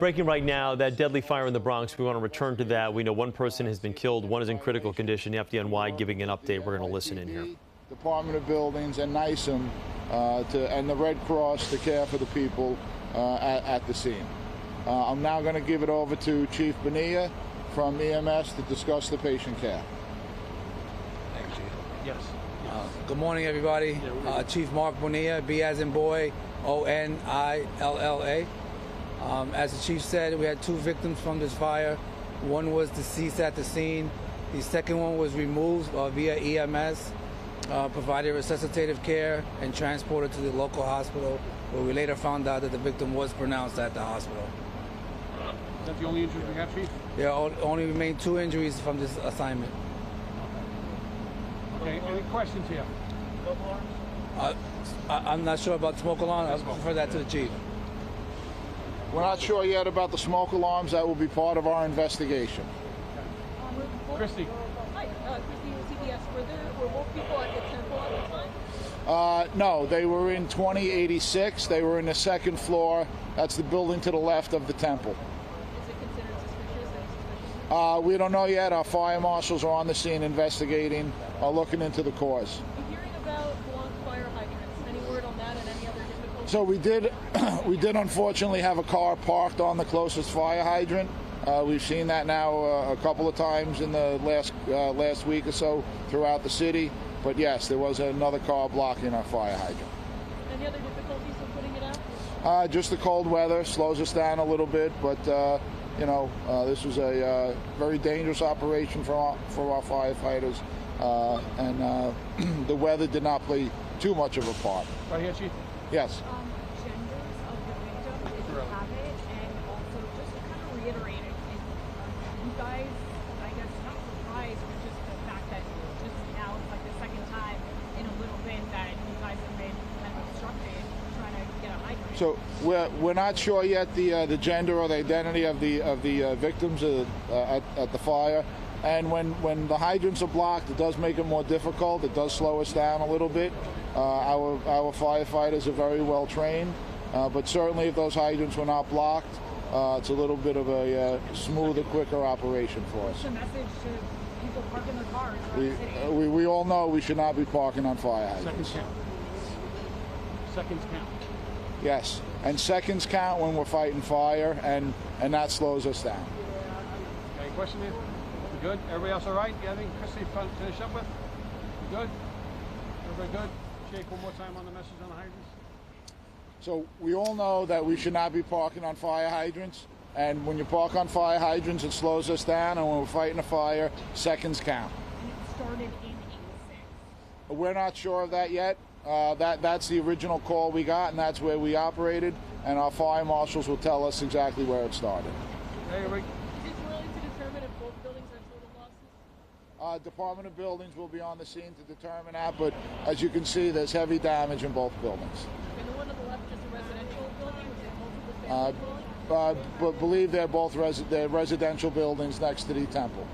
Breaking right now, that deadly fire in the Bronx. We want to return to that. We know one person has been killed. One is in critical condition. The FDNY giving an update. We're going to listen in here. Department of Buildings and NYSEM and the Red Cross to care for the people at the scene. I'm now going to give it over to Chief Bonilla from EMS to discuss the patient care. Thank you, Chief. Yes. Good morning, everybody. Chief Mark Bonilla, B as in boy, O-N-I-L-L-A. As the chief said, we had two victims from this fire. One was deceased at the scene. The second one was removed via EMS, provided resuscitative care, and transported to the local hospital, where we later found out that the victim was pronounced at the hospital. Is that the only injury we have, Chief? There only remain two injuries from this assignment. Okay, any questions here? I'm not sure about smoke alarm. I'll refer that to the chief. We're not sure yet about the smoke alarms. That will be part of our investigation. Christy. Hi, Christy with CBS. Were both people at the temple at the time? No, they were in 2086. They were in the second floor. That's the building to the left of the temple. Is it considered suspicious? We don't know yet. Our fire marshals are on the scene investigating, looking into the cause. I'm hearing about blown fire hydrants. Any word on that and any other difficulties? So we did unfortunately have a car parked on the closest fire hydrant. We've seen that now a couple of times in the last week or so throughout the city. But yes, there was another car blocking our fire hydrant. Any other difficulties in putting it out? Just the cold weather slows us down a little bit, but this was a very dangerous operation for our firefighters, and the weather did not play too much of a part. Right here, Chief. Yes. Genders of the victim, if you have it, and also just to kind of reiterate it, you guys, I guess, not surprised, but just the fact that just now it's like the second time in a little bit that you guys have been kind of obstructed trying to get a hydrant. So we're not sure yet the gender or the identity of the victims at the fire. And when the hydrants are blocked, it does make it more difficult. It does slow us down a little bit. Our firefighters are very well trained, but certainly if those hydrants were not blocked, it's a little bit of a smoother, quicker operation for us. What's the message to people parking their cars around the city? We all know we should not be parking on fire hydrants. Seconds count. Seconds count. Yes, and seconds count when we're fighting fire, and that slows us down. Any question here? You good? Everybody else all right? You have anything, Christy, to finish up with? You good? Everybody good? Shake one more time on the message on the hydrants. So we all know that we should not be parking on fire hydrants, and when you park on fire hydrants, it slows us down, and when we're fighting a fire, seconds count. And it started in 86. We're not sure of that yet. That's the original call we got, and that's where we operated, and our fire marshals will tell us exactly where it started. Hey, Rick. Is it too early to determine if both buildings are total losses? Department of Buildings will be on the scene to determine that, but as you can see, there's heavy damage in both buildings. And the one on the left is a residential building? Was it multiple family dwelling? But believe they're both residential buildings next to the temple.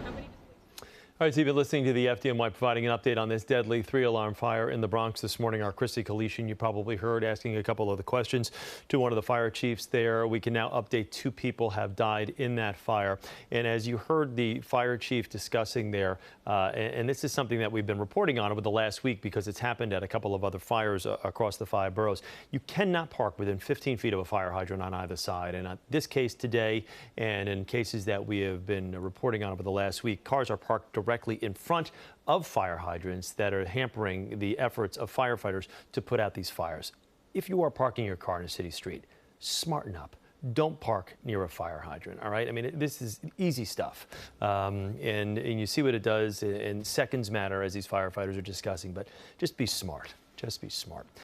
How many displaced? All right, so you've been listening to the FDNY providing an update on this deadly three-alarm fire in the Bronx this morning. Our Christy Kalishian, you probably heard, asking a couple of the questions to one of the fire chiefs there. We can now update 2 people have died in that fire. And as you heard the fire chief discussing there, and this is something that we've been reporting on over the last week because it's happened at a couple of other fires across the 5 boroughs. You cannot park within 15 feet of a fire hydrant on either side. And in this case today, and in cases that we have been reporting on over the last week, cars are parked directly in front of fire hydrants that are hampering the efforts of firefighters to put out these fires. If you are parking your car in a city street, smarten up. Don't park near a fire hydrant, all right? I mean, this is easy stuff. And you see what it does, and seconds matter as these firefighters are discussing, but just be smart. Just be smart.